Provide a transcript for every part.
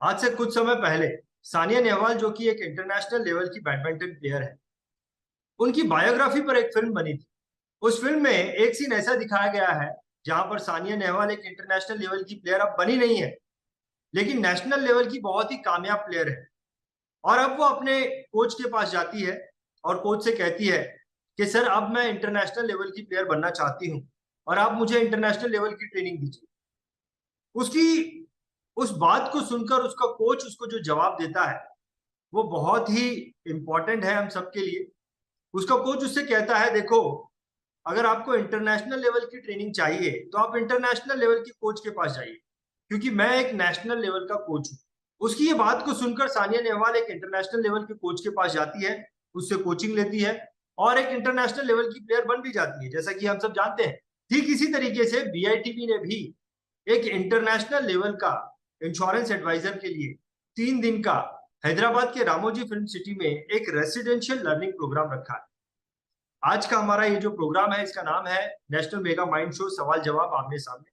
आज से कुछ समय पहले सानिया नेहवाल, जो कि एक इंटरनेशनल लेवल की बैडमिंटन प्लेयर है, उनकी बायोग्राफी पर एक फिल्म बनी थी। उस फिल्म में एक सीन ऐसा दिखाया गया है जहां पर सानिया नेहवाल एक इंटरनेशनल लेवल की प्लेयर अब बनी नहीं है, लेकिन नेशनल लेवल की बहुत ही कामयाब प्लेयर है। और अब वो अपने कोच के पास जाती है और कोच से कहती है कि सर, अब मैं इंटरनेशनल लेवल की प्लेयर बनना चाहती हूँ और आप मुझे इंटरनेशनल लेवल की ट्रेनिंग दीजिए। उसकी उस बात को सुनकर उसका कोच उसको जो जवाब देता है वो बहुत ही इंपॉर्टेंट है हम सबके लिए। उसका कोच उससे कहता है, देखो, अगर आपको इंटरनेशनल लेवल की ट्रेनिंग चाहिए तो आप इंटरनेशनल लेवल के कोच के पास जाइए, क्योंकि मैं एक नेशनल लेवल का कोच हूँ। उसकी ये बात को सुनकर सानिया नेहवाल एक इंटरनेशनल लेवल के कोच के पास जाती है, उससे कोचिंग लेती है और एक इंटरनेशनल लेवल की प्लेयर बन भी जाती है, जैसा कि हम सब जानते हैं। ठीक इसी तरीके से बीआईटीबी ने भी एक इंटरनेशनल लेवल का इंश्योरेंस एडवाइजर के लिए 3 दिन का हैदराबाद के रामोजी फिल्म सिटी में एक रेसिडेंशियल लर्निंग प्रोग्राम रखा है। आज का हमारा ये जो प्रोग्राम है, इसका नाम है नेशनल मेगा माइंड शो सवाल जवाब आमने सामने।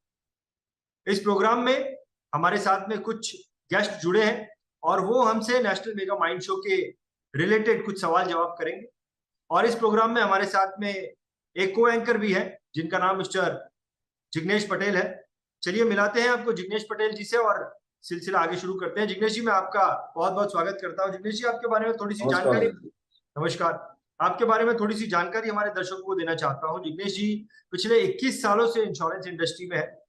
इस प्रोग्राम में हमारे साथ में कुछ गेस्ट जुड़े हैं और वो हमसे नेशनल मेगा माइंड शो के रिलेटेड कुछ सवाल जवाब करेंगे। और इस प्रोग्राम में हमारे साथ में एक को एंकर भी है जिनका नाम मिस्टर जिग्नेश पटेल है। चलिए मिलाते हैं आपको जिग्नेश पटेल जी से और सिलसिला आगे शुरू करते हैं। जिग्नेश जी, मैं आपका बहुत बहुत स्वागत करता हूँ। जिग्नेश जी, आपके बारे में थोड़ी सी नमस्कार जानकारी। जी। नमस्कार। आपके बारे में थोड़ी सी जानकारी हमारे दर्शकों को देना चाहता हूँ। जिग्नेश जी पिछले 21 सालों से इंश्योरेंस इंडस्ट्री में है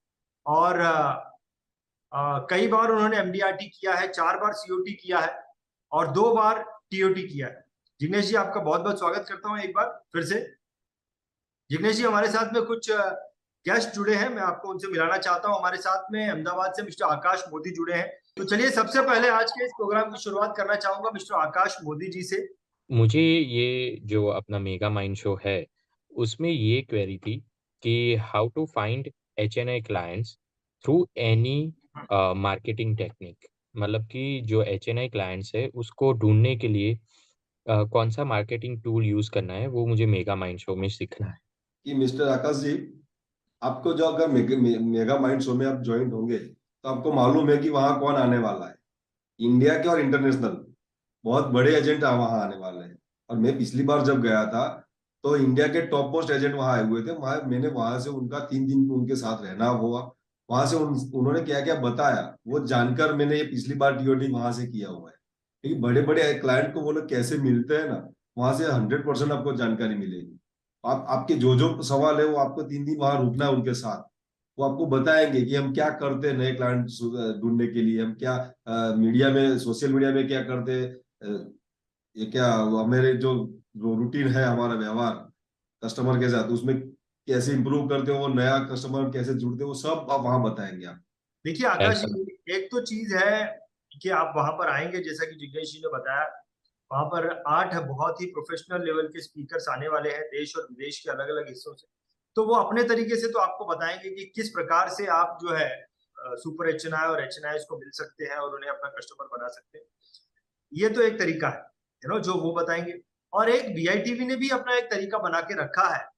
और कई बार उन्होंने एमडीआरटी किया है, 4 बार सीओटी किया है और 2 बार टीओटी किया है। जिग्नेश जी, आपका बहुत बहुत स्वागत करता हूँ एक बार फिर से। जिग्नेश जी, हमारे साथ में कुछ गेस्ट जुड़े हैं, मैं आपको उनसे मिलाना चाहता हूँ। हमारे साथ में अहमदाबाद से मिस्टर आकाश मोदी जुड़े हैं। तो चलिए सबसे पहले आज के इस प्रोग्राम की शुरुआत करना चाहूंगा मिस्टर आकाश मोदी जी से। मुझे ये जो अपना मेगा माइंड शो है, उसमें ये क्वेरी थी कि how to find HNI clients through any marketing technique. मतलब कि जो एचएनआई क्लाइंट्स है, उसको ढूँढने के लिए कौन-सा मार्केटिंग टूल यूज़ करना है, वो मुझे मेगा माइंड शो में सीखना है। कि मिस्टर आकाश जी, आपको जो अगर मेगा माइंड शो में आप ज्वाइन होंगे तो आपको मालूम है कि वहां कौन आने वाला है। इंडिया के और इंटरनेशनल बहुत बड़े एजेंट वहां आने वाले हैं। और मैं पिछली बार जब गया था तो इंडिया के टॉप मोस्ट एजेंट वहां आए हुए थे। मैंने वहां से उनका 3 दिन उनके साथ रहना हुआ। वहां से उन्होंने क्या क्या बताया वो जानकर मैंने ये पिछली बार टीओडी वहां से किया हुआ है। क्योंकि बड़े बड़े क्लाइंट को वो लोग कैसे मिलते हैं ना, वहां से 100% आपको जानकारी मिलेगी। आप आपके जो जो सवाल है वो आपको 3 दिन वहां रुकना है उनके साथ। वो आपको बताएंगे कि हम क्या करते हैं नए क्लाइंट ढूंढने के लिए, हम क्या मीडिया में सोशल मीडिया में क्या करते हैं, ये क्या हमारे जो रूटीन है हमारा व्यवहार कस्टमर के साथ उसमें कैसे इंप्रूव करते हो, वो नया कस्टमर कैसे जुड़ते हो, वो सब आप वहां बताएंगे आप। देखिए आकाश ऐसा जी, एक तो चीज है कि आप वहां पर आएंगे, जैसा कि जिग्नेश जी ने बताया। वहां पर 8 बहुत ही प्रोफेशनल लेवल के स्पीकर्स आने वाले हैं देश और विदेश के अलग अलग हिस्सों से। तो वो अपने तरीके से तो आपको बताएंगे कि किस प्रकार से आप जो है सुपर एचएनआई और एचएनआई को मिल सकते हैं और उन्हें अपना कस्टमर बना सकते हैं। ये तो एक तरीका है, जो वो बताएंगे। और एक बीआईटीवी ने भी अपना एक तरीका बना के रखा है,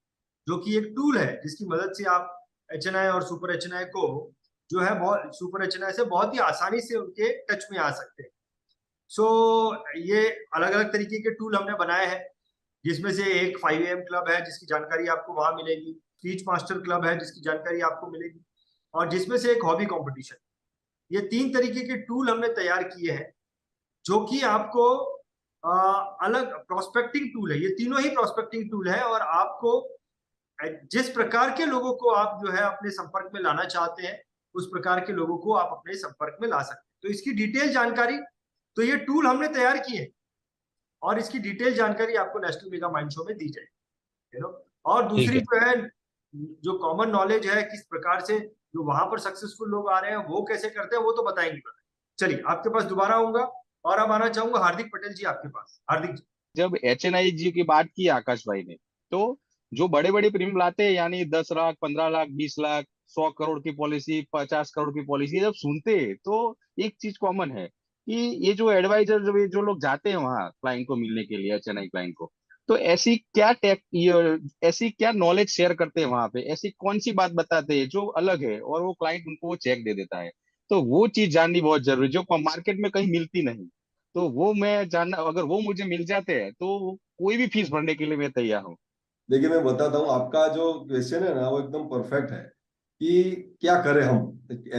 जो कि एक टूल है जिसकी मदद से आप एचएनआई और सुपर एचएनआई को जो है बहुत सुपर एचएनआई से बहुत ही आसानी से उनके टच में आ सकते हैं। सो ये अलग अलग तरीके के टूल हमने बनाए हैं, जिसमें से एक 5 AM क्लब है जिसकी जानकारी आपको वहां मिलेगी, स्पीच मास्टर क्लब है जिसकी जानकारी आपको मिलेगी, और जिसमें से एक हॉबी कंपटीशन। ये 3 तरीके के टूल हमने तैयार किए हैं, जो कि आपको अलग प्रोस्पेक्टिंग टूल है। ये तीनों ही प्रोस्पेक्टिंग टूल है और आपको जिस प्रकार के लोगों को आप जो है अपने संपर्क में लाना चाहते हैं, उस प्रकार के लोगों को आप अपने संपर्क में ला सकते हैं। तो इसकी डिटेल जानकारी, तो ये टूल हमने तैयार किए और इसकी डिटेल जानकारी आपको नेशनल मेगा माइंड शो में दी जाएगी। और ठीक दूसरी है। जो है, जो कॉमन नॉलेज है, किस प्रकार से जो वहां पर सक्सेसफुल लोग आ रहे हैं वो कैसे करते हैं, वो तो बताएंगे। चलिए आपके पास दोबारा आऊंगा और अब आना चाहूंगा हार्दिक पटेल जी आपके पास। हार्दिक जी। जब एचएनआई जी की बात की आकाश भाई ने, तो जो बड़े बड़े प्रीमियम लाते हैं यानी 10 लाख, 15 लाख, 20 लाख, 100 करोड़ की पॉलिसी, 50 करोड़ की पॉलिसी, जब सुनते हैं तो एक चीज कॉमन है कि ये जो एडवाइजर जो लोग जाते हैं वहां क्लाइंट को मिलने के लिए, एचएनआई क्लाइंट को, तो ऐसी क्या नॉलेज शेयर करते हैं वहां पे, ऐसी कौन सी बात बताते हैं जो अलग है और वो क्लाइंट उनको चेक दे देता है। तो वो चीज जाननी बहुत जरूरी है, जो मार्केट में कहीं मिलती नहीं। तो वो मैं जानना, अगर वो मुझे मिल जाते हैं तो कोई भी फीस भरने के लिए मैं तैयार हूँ। देखिए मैं बताता हूँ, आपका जो क्वेश्चन है ना वो एकदम परफेक्ट है कि क्या करें हम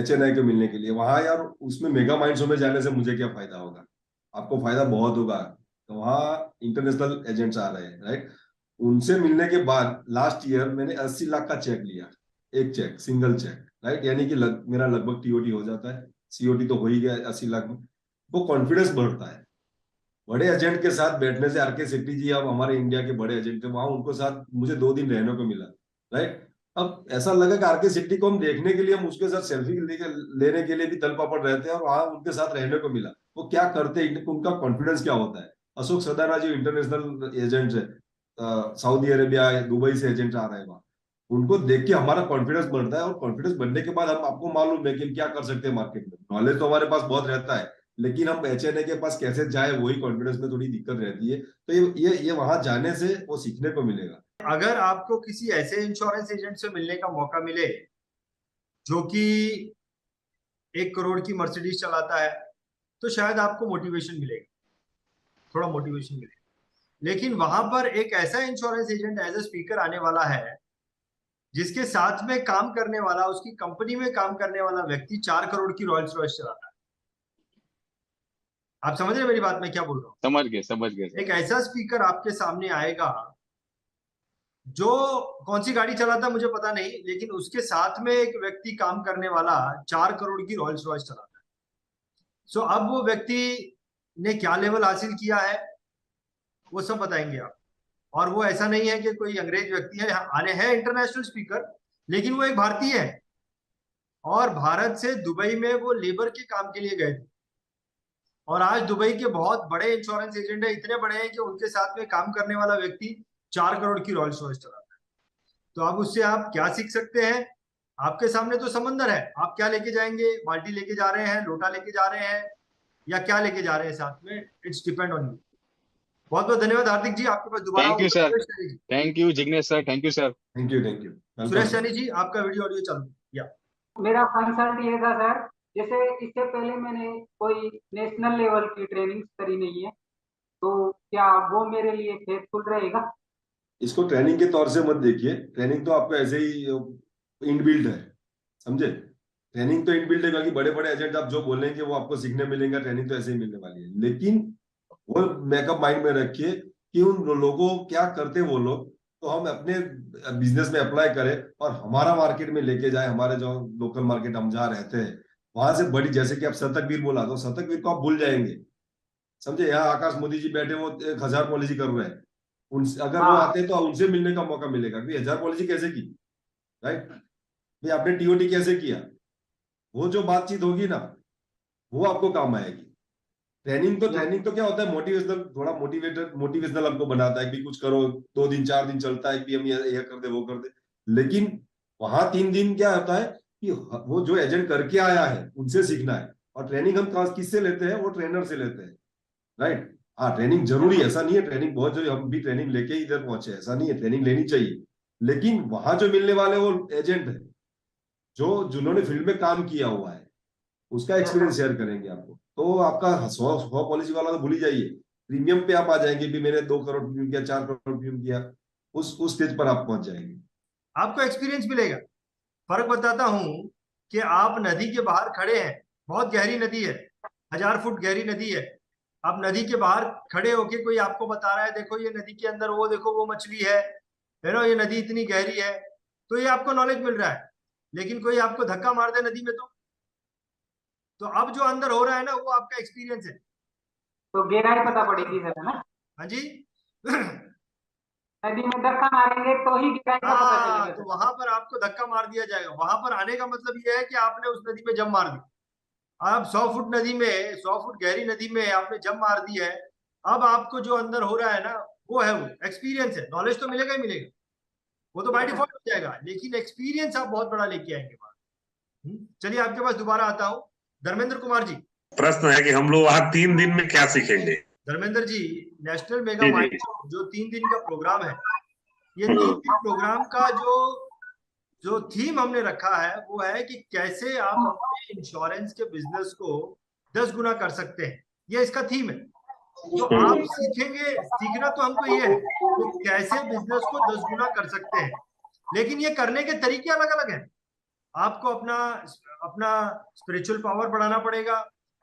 HNI को मिलने के लिए वहां यार। उसमें मेगा माइंड्स में जाने से मुझे क्या फायदा होगा? आपको फायदा बहुत होगा। तो वहाँ इंटरनेशनल एजेंट्स आ रहे हैं, राइट? उनसे मिलने के बाद लास्ट ईयर मैंने 80 लाख का चेक लिया, एक चेक, सिंगल चेक, राइट? यानी कि मेरा लगभग TOT हो जाता है, COT तो हो ही गया 80 लाख में। वो कॉन्फिडेंस बढ़ता है बड़े एजेंट के साथ बैठने से। RK सेट्टी जी अब हमारे इंडिया के बड़े एजेंट है, वहां उनको साथ मुझे 2 दिन रहने को मिला, राइट? अब ऐसा लगा कि RK सेट्टी को हम देखने के लिए, हम उसके साथ सेल्फी लेने के लिए भी तल पापड़ रहते हैं, और वहां उनके साथ रहने को मिला। वो क्या करते हैं, उनका कॉन्फिडेंस क्या होता है। अशोक सदाना जो इंटरनेशनल एजेंट है, सऊदी अरेबिया दुबई से एजेंट आ रहे हैं वहां, उनको देख के हमारा कॉन्फिडेंस बढ़ता है। और कॉन्फिडेंस बढ़ने के बाद हम, आपको मालूम है कि हम क्या कर सकते हैं मार्केट में। नॉलेज तो हमारे पास बहुत रहता है, लेकिन हम HNI के पास कैसे जाए वही कॉन्फिडेंस में थोड़ी दिक्कत रहती है। तो ये वहां जाने से वो सीखने को मिलेगा। अगर आपको किसी ऐसे इंश्योरेंस एजेंट से मिलने का मौका मिले जो कि 1 करोड़ की मर्सिडीज चलाता है, तो शायद आपको मोटिवेशन मिलेगा, थोड़ा मोटिवेशन मिलेगा। लेकिन वहां पर एक ऐसा insurance agent as a speaker आने वाला है जिसके साथ में काम करने वाला, उसकी कंपनी में काम करने वाला व्यक्ति 4 करोड़ की रॉयल्स रॉयस चलाता है। आप समझ रहे हैं मेरी बात, मैं क्या बोल रहा हूँ? समझ गए, समझ गए एक सर। ऐसा स्पीकर आपके सामने आएगा जो कौन सी गाड़ी चलाता है मुझे पता नहीं, लेकिन उसके साथ में एक व्यक्ति काम करने वाला 4 करोड़ की रॉयल्स रॉयस चलाता है। सो अब वो व्यक्ति ने क्या लेवल हासिल किया है वो सब बताएंगे आप। और वो ऐसा नहीं है कि कोई अंग्रेज व्यक्ति है, आने है इंटरनेशनल स्पीकर, लेकिन वो एक भारतीय है और भारत से दुबई में वो लेबर के काम के लिए गए थे। और आज दुबई के बहुत बड़े इंश्योरेंस एजेंट है, इतने बड़े हैं कि उनके साथ में काम करने वाला व्यक्ति 4 करोड़ की रॉयल्स रॉयस चलाता है। तो अब उससे आप क्या सीख सकते हैं? आपके सामने तो समंदर है, आप क्या लेके जाएंगे? बाल्टी लेके जा रहे हैं, लोटा लेके जा रहे हैं, या क्या लेके जा रहे हैं साथ में? It's depend on you. बहुत बहुत धन्यवाद हार्दिक जी, आपके पास दोबारा थैंक यू होगा। Sir. Suresh Saini ji, thank you Jignesh sir, thank you sir. Thank you, thank you, Suresh welcome. Saini ji आपका वीडियो ऑडियो चालू या मेरा कंसर्न ये था सर, जैसे इससे पहले मैंने कोई नेशनल लेवल की ट्रेनिंग करी नहीं है, तो क्या वो मेरे लिए फेथफुल रहेगा? इसको ट्रेनिंग के तौर से मत देखिए, ट्रेनिंग तो आपका ऐसे ही इनबिल्ट है, समझे? ट्रेनिंग तो इनबिल्ट है, क्योंकि बड़े बड़े एजेंट आप जो बोलेंगे वो आपको सीखने मिलेगा, ट्रेनिंग तो ऐसे ही मिलने वाली है। लेकिन वो मेकअप माइंड में रखिए कि उन लोगों क्या करते वो लोग, तो हम अपने बिजनेस में अप्लाई करें और हमारा मार्केट में लेके जाए। हमारे जो लोकल मार्केट हम जहाँ रहते हैं वहां से बड़ी, जैसे कि आप शतकवीर बोला, तो शतकवीर को आप भूल जाएंगे, समझे? यहाँ आकाश मोदी जी बैठे, वो 1000 पॉलिसी कर रहे हैं। उनसे अगर वो हाँ, आते हैं तो उनसे मिलने का मौका मिलेगा कि 1000 पॉलिसी कैसे की, राइट? भाई आपने TOT कैसे किया, वो जो बातचीत होगी ना वो आपको काम आएगी। ट्रेनिंग तो क्या होता है, मोटिवेशनल, थोड़ा मोटिवेशनल हमको बनाता है कि कुछ करो, 2 दिन 4 दिन चलता है कि हम ये कर दे वो कर दे। लेकिन वहां 3 दिन क्या होता है कि वो जो एजेंट करके आया है उनसे सीखना है। और ट्रेनिंग हम किससे लेते हैं? वो ट्रेनर से लेते हैं, राइट? हाँ, ट्रेनिंग जरूरी है, ऐसा नहीं है, ट्रेनिंग बहुत जरूरी, हम भी ट्रेनिंग लेके ही इधर पहुंचे, ऐसा नहीं है, ट्रेनिंग लेनी चाहिए। लेकिन वहां जो मिलने वाले वो एजेंट है जो जिन्होंने फील्ड में काम किया हुआ है, उसका एक्सपीरियंस शेयर करेंगे आपको। तो आपका 100 पॉलिसी वाला तो भूल ही जाइए, प्रीमियम पे आप आ जाएंगे भी, मैंने 2 करोड़ प्रीमियम किया, 4 करोड़ प्रीमियम किया, उस स्टेज पर आप पहुंच जाएंगे। आपको एक्सपीरियंस मिलेगा। फर्क बताता हूं कि आप नदी के बाहर खड़े हैं, बहुत गहरी नदी है, 1000 फुट गहरी नदी है। आप नदी के बाहर खड़े होके कोई आपको बता रहा है देखो ये नदी के अंदर वो देखो वो मछली है ना, ये नदी इतनी गहरी है, तो ये आपको नॉलेज मिल रहा है। लेकिन कोई आपको धक्का मार दे नदी में, तो अब जो अंदर हो रहा है ना वो आपका एक्सपीरियंस है। तो गहराई पता पड़ेगी सर, है ना? हाँ जी। नदी में धक्का मारेंगे तो ही गहराई का पता हाँ, चलेगा तो सर। वहां पर आपको धक्का मार दिया जाएगा। वहां पर आने का मतलब यह है कि आपने उस नदी में जम मार दी। आप 100 फुट नदी में, 100 फुट गहरी नदी में आपने जम मार दी है। अब आपको जो अंदर हो रहा है ना वो है, वो एक्सपीरियंस है। नॉलेज तो मिलेगा ही मिलेगा, वो तो बाय डिफॉल्ट हो जाएगा, लेकिन एक्सपीरियंस आप बहुत बड़ा लेके आएंगे बाहर। चलिए आपके पास दोबारा आता हूँ, धर्मेंद्र कुमार जी। प्रश्न है कि हम लोग वहां 3 दिन में क्या सीखेंगे? धर्मेंद्र जी, नेशनल मेगा जी जी। माइंड जो 3 दिन का प्रोग्राम है, ये 3 दिन प्रोग्राम का जो जो थीम हमने रखा है वो है कि कैसे आप अपने अपने इंश्योरेंस के बिजनेस को 10 गुना कर सकते हैं। ये इसका थीम है। तो आप सीखेंगे, सीखना तो हमको ये है कि कैसे बिजनेस को 10 गुना कर सकते हैं, लेकिन ये करने के तरीके अलग अलग हैं। आपको अपना अपना स्पिरिचुअल पावर बढ़ाना पड़ेगा,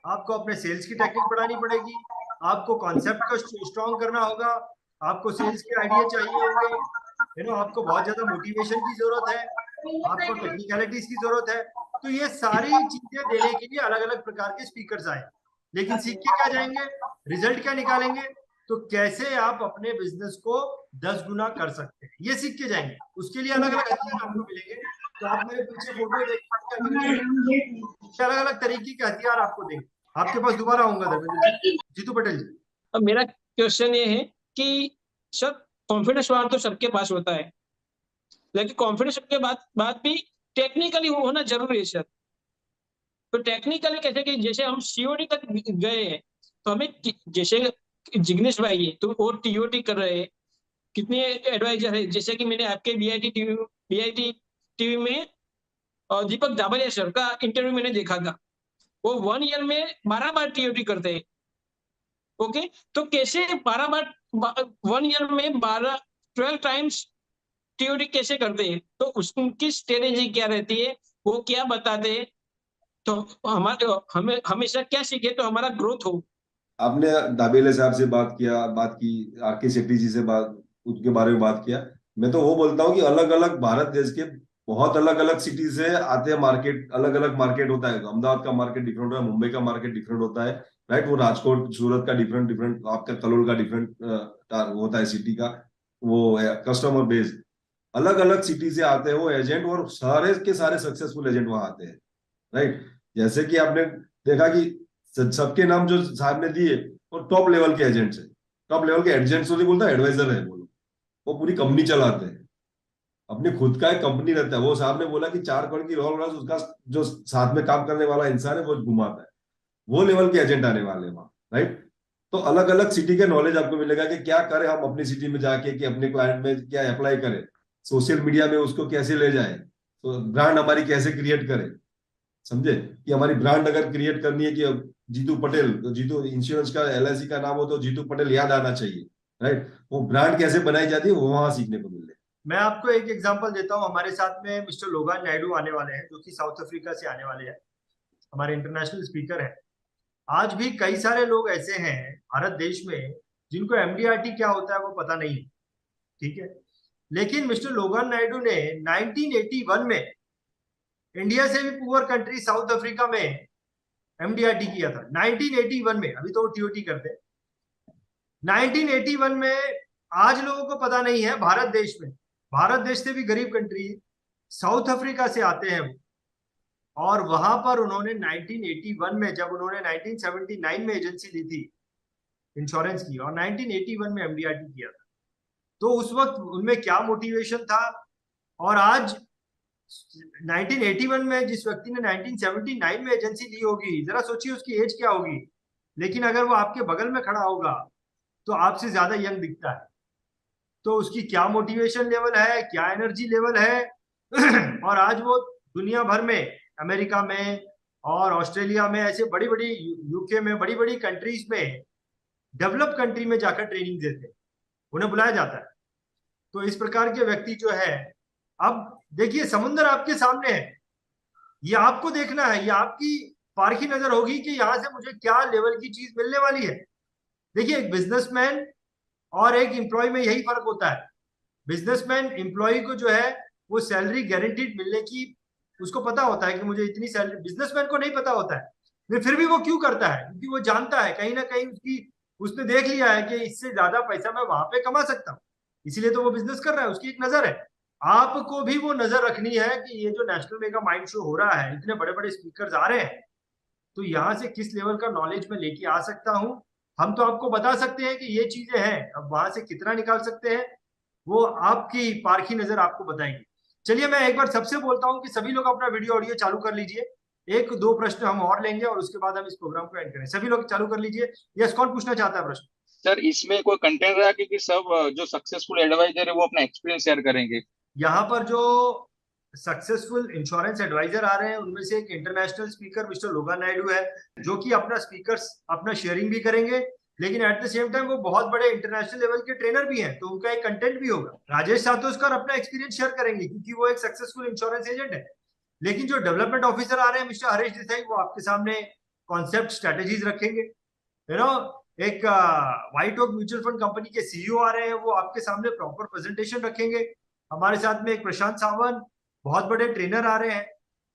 आपको अपने सेल्स की टेक्निक बढ़ानी पड़ेगी, आपको कॉन्सेप्ट को स्ट्रॉन्ग करना होगा, आपको सेल्स के आइडिया चाहिए होंगे, आपको बहुत ज्यादा मोटिवेशन की जरूरत है, आपको टेक्निकलिटीज की जरूरत है। तो ये सारी चीजें देने के लिए अलग अलग प्रकार के स्पीकर्स आए, लेकिन सीख के क्या जाएंगे, रिजल्ट क्या निकालेंगे, तो कैसे आप अपने बिजनेस को 10 गुना कर सकते हैं ये सीख के जाएंगे। उसके लिए अलग अलग हथियार आपको मिलेंगे। तो आप मेरे पीछे फोटो देखिए, अलग अलग तरीके के हथियार आपको देंगे। आपके पास दोबारा आऊंगा धर्मेंद्र जी। जीतू पटेल जी, अब मेरा क्वेश्चन ये है कि सर कॉन्फिडेंस वाला तो सबके पास होता है, लेकिन कॉन्फिडेंस के बाद भी टेक्निकली होना जरूरी है सर। तो टेक्निकली कैसे कि जैसे हम सीओडी तक गए हैं, तो हमें जैसे जिग्नेश भाई है तो वो टीओटी कर रहे हैं, कितने एडवाइजर है, जैसे कि मैंने आपके बीआईटी टीवी में दीपक दाबरिया सर का इंटरव्यू मैंने देखा था, वो 1 ईयर में 12 बार टीओटी करते हैं। ओके, तो कैसे 12 बार 1 ईयर में 12 टाइम्स टीओडी कैसे करते हैं, तो उसकी स्ट्रेटेजी क्या रहती है, वो क्या बताते हैं, तो हमें हमेशा क्या सीखे तो हमारा ग्रोथ हो। आपने दाबेले साहब से बात की, आरके शेट्टी जी से उनके बारे में बात किया। मैं तो वो बोलता हूँ कि अलग अलग भारत देश के बहुत अलग अलग सिटी से आते हैं, मार्केट अलग अलग मार्केट होता है। अहमदाबाद का मार्केट डिफरेंट होता है, मुंबई का मार्केट डिफरेंट होता है, राइट। वो राजकोट सूरत का डिफरेंट, आपका कलोल का डिफरेंट होता है सिटी का, वो कस्टमर बेस अलग अलग सिटी से आते हैं वो एजेंट, और सारे के सारे सक्सेसफुल एजेंट वहां आते हैं, राइट। जैसे कि आपने देखा कि सबके नाम जो साहब ने दिए वो टॉप लेवल के एजेंट्स है, टॉप लेवल के एजेंट्स नहीं बोलता, एडवाइजर है बोलो। वो पूरी कंपनी चलाते हैं, अपनी खुद का एक कंपनी रहता है। वो साहब ने बोला कि 4 करोड़ की रोल रॉयस उसका जो साथ में काम करने वाला इंसान है वो घुमाता है। वो लेवल के एजेंट आने वाले हैं वहां, राइट। तो अलग अलग सिटी के नॉलेज आपको मिलेगा कि क्या करें हम अपनी सिटी में जाके, कि अपने क्लाइंट में क्या अप्लाई करें, सोशल मीडिया में उसको कैसे ले जाए, तो ब्रांड हमारी कैसे क्रिएट करें। समझे कि हमारी ब्रांड अगर क्रिएट करनी है कि जीतू पटेल, तो जीतू इंश्योरेंस का एलआईसी का नाम हो तो जीतू पटेल याद आना चाहिए, राइट। वो ब्रांड कैसे बनाई जाती है वो वहां सीखने को मिल रहा है। मैं आपको एक एग्जांपल देता हूं। हमारे साथ में मिस्टर लोगान नायडू आने वाले हैं, जो कि साउथ अफ्रीका से आने वाले हैं, हमारे इंटरनेशनल स्पीकर हैं। आज भी कई सारे लोग ऐसे हैं भारत देश में जिनको एमडीआरटी क्या होता है वो पता नहीं है, ठीक है। लेकिन मिस्टर लोगान नायडू ने 1981 में इंडिया से भी पुअर कंट्री साउथ अफ्रीका में एमडीआरटी किया था। 1981 में, अभी तो वो टीओटी करते हैं। 1981 में आज लोगों को पता नहीं है, भारत देश में, भारत देश से भी गरीब कंट्री साउथ अफ्रीका से आते हैं वो, और वहां पर उन्होंने 1981 में, जब उन्होंने 1979 में एजेंसी ली थी इंश्योरेंस की, और 1981 में एमडीआरटी किया था, तो उस वक्त उनमें क्या मोटिवेशन था। और आज 1981 में जिस व्यक्ति ने 1979 में एजेंसी ली होगी, जरा सोचिए उसकी एज क्या होगी। लेकिन अगर वो आपके बगल में खड़ा होगा तो आपसे ज्यादा यंग दिखता है। तो उसकी क्या मोटिवेशन लेवल है, क्या एनर्जी लेवल है। और आज वो दुनिया भर में, अमेरिका में और ऑस्ट्रेलिया में, ऐसे बड़ी बड़ी, यूके में, बड़ी बड़ी कंट्रीज में, डेवलप कंट्री में जाकर ट्रेनिंग देते हैं, उन्हें बुलाया जाता है। तो इस प्रकार के व्यक्ति जो है, अब देखिए समुद्र आपके सामने है, ये आपको देखना है, ये आपकी पारखी नजर होगी कि यहाँ से मुझे क्या लेवल की चीज मिलने वाली है। देखिए एक बिजनेसमैन और एक एम्प्लॉय में यही फर्क होता है। बिजनेसमैन एम्प्लॉय को जो है वो सैलरी गारंटीड मिलने की उसको पता होता है कि मुझे इतनी सैलरी, बिजनेसमैन को नहीं पता होता है। फिर भी वो क्यों करता है, क्योंकि वो जानता है कहीं ना कहीं उसने देख लिया है कि इससे ज्यादा पैसा मैं वहां पे कमा सकता हूँ, इसीलिए तो वो बिजनेस कर रहा है, उसकी एक नजर है। आपको भी वो नजर रखनी है कि ये जो नेशनल मेगा माइंड शो हो रहा है, इतने बड़े बड़े स्पीकर्स आ रहे हैं, तो यहाँ से किस लेवल का नॉलेज मैं लेके आ सकता हूँ। हम तो आपको बता सकते हैं कि ये चीजें हैं, अब वहां से कितना निकाल सकते हैं वो आपकी पारखी नजर आपको बताएंगे। चलिए मैं एक बार सबसे बोलता हूँ कि सभी लोग अपना वीडियो ऑडियो चालू कर लीजिए। 1-2 प्रश्न हम और लेंगे और उसके बाद हम इस प्रोग्राम को एंड करें। सभी लोग चालू कर लीजिए। यस, कौन पूछना चाहता है प्रश्न? सर इसमें कोई कंटेंट रहा कि सब जो सक्सेसफुल एडवाइजर है वो अपना एक्सपीरियंस शेयर करेंगे? यहाँ पर जो सक्सेसफुल इंश्योरेंस एडवाइजर आ रहे हैं। उनमें से एक इंटरनेशनल स्पीकर मिस्टर लोगा नायडू है, जो कि अपना शेयरिंग भी करेंगे, लेकिन एट द सेम टाइम वो बहुत बड़े इंटरनेशनल लेवल के ट्रेनर भी हैं, तो उनका एक कंटेंट भी होगा। राजेश सातोस्कर अपना एक्सपीरियंस शेयर करेंगे क्योंकि वो एक सक्सेसफुल इंश्योरेंस एजेंट है। लेकिन जो डेवलपमेंट ऑफिसर आ रहे हैं मिस्टर हरीश देसाई, वो आपके सामने कॉन्सेप्ट स्ट्रेटेजीज रखेंगे। एक White Oak mutual fund company के सीईओ आ रहे हैं, वो आपके सामने प्रॉपर प्रेजेंटेशन रखेंगे। हमारे साथ में एक प्रशांत सावंत, बहुत बड़े ट्रेनर आ रहे हैं।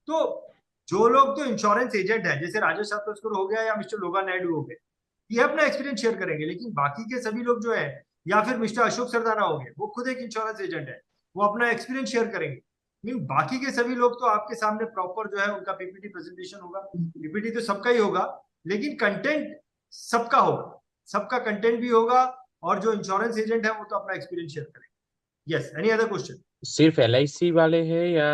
तो जो लोग तो इंश्योरेंस एजेंट है, जैसे राजेश सातोस्कर हो गया या मिस्टर लोगा नायडू हो गए, ये अपना एक्सपीरियंस शेयर करेंगे। लेकिन बाकी के सभी लोग जो है, या फिर मिस्टर अशोक सरदाना हो गए, वो खुद एक इंश्योरेंस एजेंट है, वो अपना एक्सपीरियंस शेयर करेंगे। लेकिन बाकी के सभी लोग तो आपके सामने प्रॉपर जो है उनका पीपीटी प्रेजेंटेशन होगा। पीपीटी तो सबका ही होगा, लेकिन कंटेंट सबका होगा, सबका कंटेंट भी होगा, और जो इंश्योरेंस एजेंट है वो तो अपना एक्सपीरियंस शेयर करेंगे। Yes, any other question? सिर्फ LIC वाले हैं या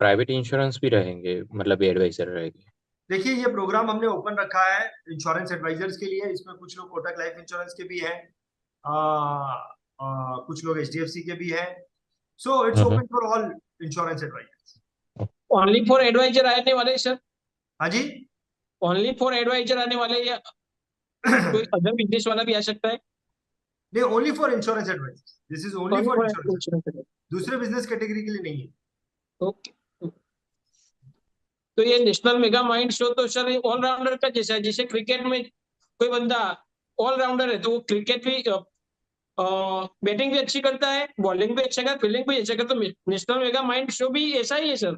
प्राइवेट इंश्योरेंस भी रहेंगे, मतलब एडवाइजर रहेंगे? देखिए, ये प्रोग्राम हमने ओपन रखा है इंश्योरेंस एडवाइजर्स के लिए। इसमें कुछ लोग कोटक लाइफ इंश्योरेंस के भी हैं, कुछ लोग HDFC के भी हैं। So it's open for all insurance advisors. Only for advisor आने वाले सर? हाँ जी, ओनली फॉर एडवाइजर आने वाले, या कोई अदर बिजनेस वाला भी आ सकता है? नहीं, only for insurance advisors. This is only for insurance, insurance. दूसरे बिजनेस कैटेगरी के लिए नहीं है। ओके, तो ये नेशनल मेगा माइंड शो तो सर ऑलराउंडर का जैसा है। जैसे क्रिकेट में कोई बंदा ऑलराउंडर है, तो वो क्रिकेट भी बैटिंग भी अच्छी करता है, बॉलिंग भी अच्छा करता है, फील्डिंग भी अच्छा करता है। तो नेशनल मेगा माइंड शो भी ऐसा ही है सर?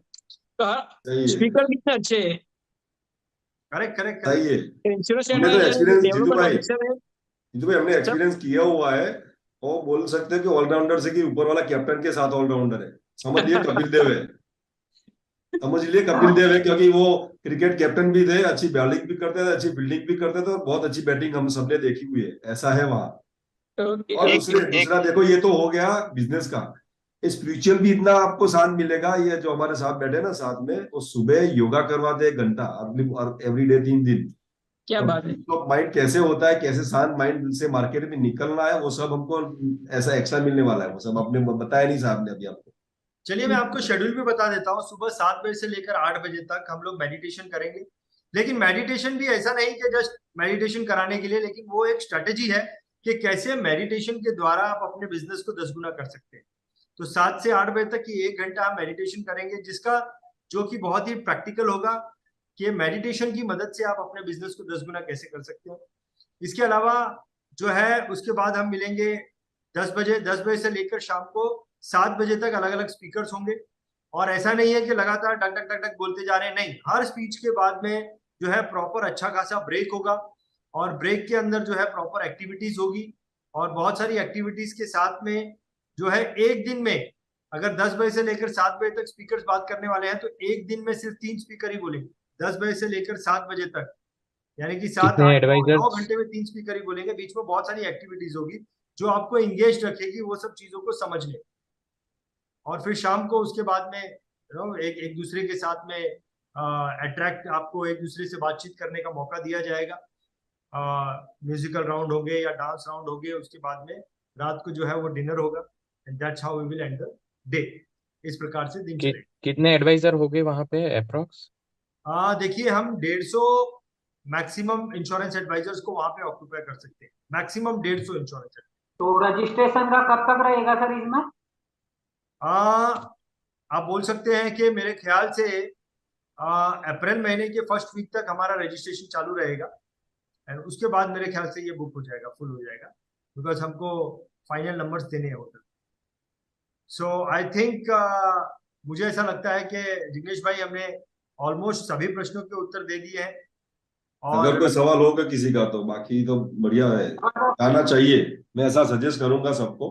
सही है, स्पीकर कितने अच्छे हैं, करेक्ट करेक्ट सही है। इंश्योरेंस हमने तो एडवाइजर, एक्सपीरियंस, जीतू डेवलपमेंट भाई, ऑफिसर है। जीतू भाई, हमने एक्सपीरियंस किया हुआ है, और बोल सकते हैं कि ऑलराउंडर से कि ऊपर वाला कैप्टन के साथ ऑलराउंडर है। समझ लिए कपिल देव है, समझ लिए कपिल देव है, क्योंकि वो क्रिकेट कैप्टन भी थे, अच्छी बॉलिंग भी करते थे, अच्छी फील्डिंग भी करते थे, और बहुत अच्छी बैटिंग हम सबने देखी हुई है। ऐसा है वहां। और दूसरा देखो, ये तो हो गया बिजनेस का। स्पिरिचुअल भी इतना आपको शांत मिलेगा। ये जो हमारे साथ बैठे ना साथ में, वो सुबह योगा करवाते 1 घंटा एवरी डे 3 दिन। क्या बात है। तो माइंड कैसे होता है, कैसे शांत माइंड से मार्केट में निकलना है, वो सब हमको ऐसा एक्स्ट्रा मिलने वाला है। वो सब आपने बताया नहीं साहब ने अभी आपको। चलिए, मैं आपको शेड्यूल भी बता देता हूँ। सुबह 7 बजे से लेकर 8 बजे तक हम लोग मेडिटेशन करेंगे। लेकिन मेडिटेशन भी ऐसा नहीं कि जस्ट मेडिटेशन कराने के लिए, लेकिन वो एक स्ट्रेटेजी है कि कैसे मेडिटेशन के द्वारा आप अपने बिजनेस को 10 गुना कर सकते हैं। तो 7 से 8 बजे तक की 1 घंटा हम मेडिटेशन करेंगे, जिसका जो कि बहुत ही प्रैक्टिकल होगा कि मेडिटेशन की मदद से आप अपने बिजनेस को 10 गुना कैसे कर सकते हो। इसके अलावा जो है, उसके बाद हम मिलेंगे 10 बजे। 10 बजे से लेकर शाम को 7 बजे तक अलग अलग स्पीकर्स होंगे। और ऐसा नहीं है कि लगातार टक टक टक टक बोलते जा रहे हैं, नहीं। हर स्पीच के बाद में जो है प्रॉपर अच्छा खासा ब्रेक होगा, और ब्रेक के अंदर जो है प्रॉपर एक्टिविटीज होगी। और बहुत सारी एक्टिविटीज के साथ में जो है, एक दिन में अगर 10 बजे से लेकर 7 बजे तक स्पीकर्स बात करने वाले हैं, तो एक दिन में सिर्फ 3 स्पीकर ही बोलेंगे। 10 बजे से लेकर 7 बजे तक, यानी कि 7, कितने 8, 9 एडवाइजर्स? घंटे में 3 स्पीकर ही बोलेंगे। बीच में बहुत सारी एक्टिविटीज होगी जो आपको इंगेज रखेगी वो सब चीजों को समझने। और फिर शाम को उसके बाद में एक दूसरे के साथ में अट्रैक्ट, आपको एक दूसरे से बातचीत करने का मौका दिया जाएगा। म्यूजिकल राउंड हो गए या डांस राउंड हो गए। उसके बाद में रात को जो है वो डिनर होगा, and that's how we will end the day. इस प्रकार से दिन चलेगा। कितने एडवाइजर हो गए वहां पे अप्रोक्स? देखिए, हम 150 मैक्सिमम इंश्योरेंस एडवाइजर्स को वहां पे ऑक्यूपाई कर सकते हैं, मैक्सिमम 150 इंश्योरेंस। तो रजिस्ट्रेशन का कब तक रहेगा सर इसमें? आप बोल सकते हैं कि मेरे ख्याल से अप्रैल महीने के फर्स्ट वीक तक हमारा रजिस्ट्रेशन चालू रहेगा, एंड उसके बाद मेरे ख्याल से ये बुक हो जाएगा, फुल हो जाएगा, बिकॉज हमको फाइनल नंबर्स देने हैं उधर। सो आई थिंक मुझे ऐसा लगता है कि जिग्नेश भाई, हमने ऑलमोस्ट सभी प्रश्नों के उत्तर दे दिए हैं। और अगर कोई सवाल होगा किसी का, तो बाकी तो बढ़िया है, आना चाहिए। मैं ऐसा सजेस्ट करूंगा सबको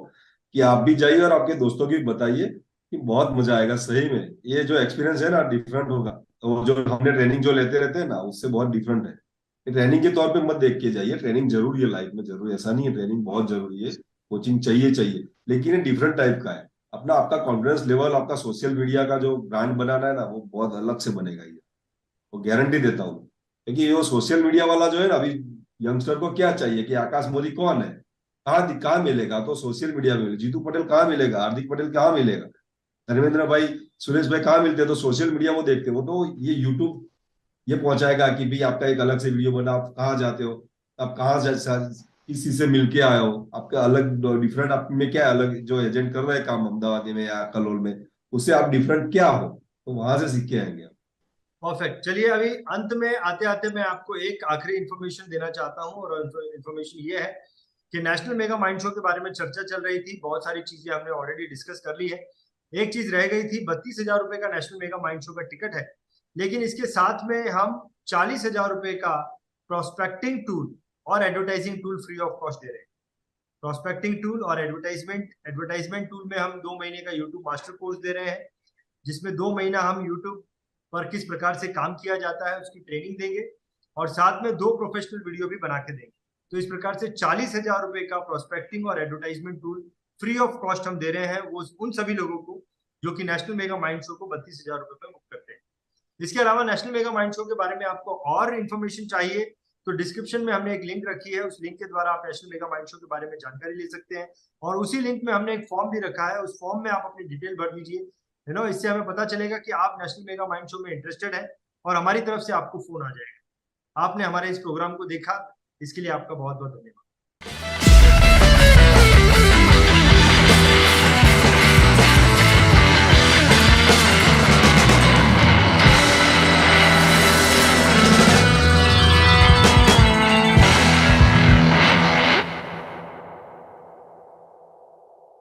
कि आप भी जाइए और आपके दोस्तों की बताइए, कि बहुत मजा आएगा सही में। ये जो एक्सपीरियंस है ना, डिफरेंट होगा। तो जो हमने ट्रेनिंग जो लेते रहते हैं ना, उससे बहुत डिफरेंट है। ट्रेनिंग के तौर पे मत देख के जाइए। ट्रेनिंग जरूरी है लाइफ में, जरूरी, ऐसा नहीं है, ट्रेनिंग बहुत जरूरी है, कोचिंग चाहिए, लेकिन ये डिफरेंट टाइप का है। आपका कॉन्फिडेंस लेवल, आपका सोशल मीडिया का जो ब्रांड बनाना है ना, वो बहुत अलग से बनेगा। ये वो गारंटी देता हूँ। क्योंकि ये सोशल मीडिया वाला जो है ना, अभी यंगस्टर को क्या चाहिए कि आकाश मोदी कौन है, कहाँ मिलेगा, तो सोशल मीडिया में। जीतू पटेल कहाँ मिलेगा, हार्दिक पटेल कहाँ मिलेगा, धर्मेंद्र भाई, सुरेश भाई कहाँ मिलते हैं? तो सोशल मीडिया वो देखते हैं, वो तो ये यूट्यूब ये पहुंचाएगा कि भाई आपका एक अलग से वीडियो बना, आप कहाँ जाते हो, आप कहाँ किसी से मिलके आए हो, आपका अलग डिफरेंट, आप में क्या है अलग, जो एजेंट कर रहा है काम अहमदाबाद में या कलोल में, उससे आप डिफरेंट क्या हो, तो वहां से सीख के आएंगे आप। परफेक्ट। चलिए अभी अंत में आते आते मैं आपको एक आखिरी इंफॉर्मेशन देना चाहता हूँ, और इंफॉर्मेशन ये है कि नेशनल मेगा माइंड शो के बारे में चर्चा चल रही थी, बहुत सारी चीजें हमने ऑलरेडी डिस्कस कर ली है। एक चीज रह गई थी, 32,000 रुपए का नेशनल मेगा माइंड शो का टिकट है, लेकिन इसके साथ में हम 40,000 रुपए का प्रोस्पेक्टिंग टूल और advertising tool free of cost दे रहे हैं। प्रोस्पेक्टिंग टूल और एडवर्टाइजमेंट टूल में हम 2 महीने का यूट्यूब मास्टर कोर्स दे रहे हैं, जिसमें 2 महीना हम यूट्यूब पर किस प्रकार से काम किया जाता है उसकी ट्रेनिंग देंगे, और साथ में 2 प्रोफेशनल वीडियो भी बना के देंगे। तो इस प्रकार से 40,000 रुपए का प्रोस्पेक्टिंग और advertisement tool free of cost हम दे रहे हैं, वो उन सभी लोगों को जो कि नेशनल मेगा माइंड शो को 32,000 रुपए में बुक करते हैं। इसके अलावा नेशनल मेगा माइंड शो के बारे में आपको और इन्फॉर्मेशन चाहिए तो डिस्क्रिप्शन में हमने एक लिंक रखी है, उस लिंक के द्वारा आप नेशनल मेगा माइंड शो के बारे में जानकारी ले सकते हैं, और उसी लिंक में हमने एक फॉर्म भी रखा है, उस फॉर्म में आप अपनी डिटेल भर दीजिए, इससे हमें पता चलेगा कि आप नेशनल मेगा माइंड शो में इंटरेस्टेड है, और हमारी तरफ से आपको फोन आ जाएगा। आपने हमारे इस प्रोग्राम को देखा, इसके लिए आपका बहुत बहुत धन्यवाद।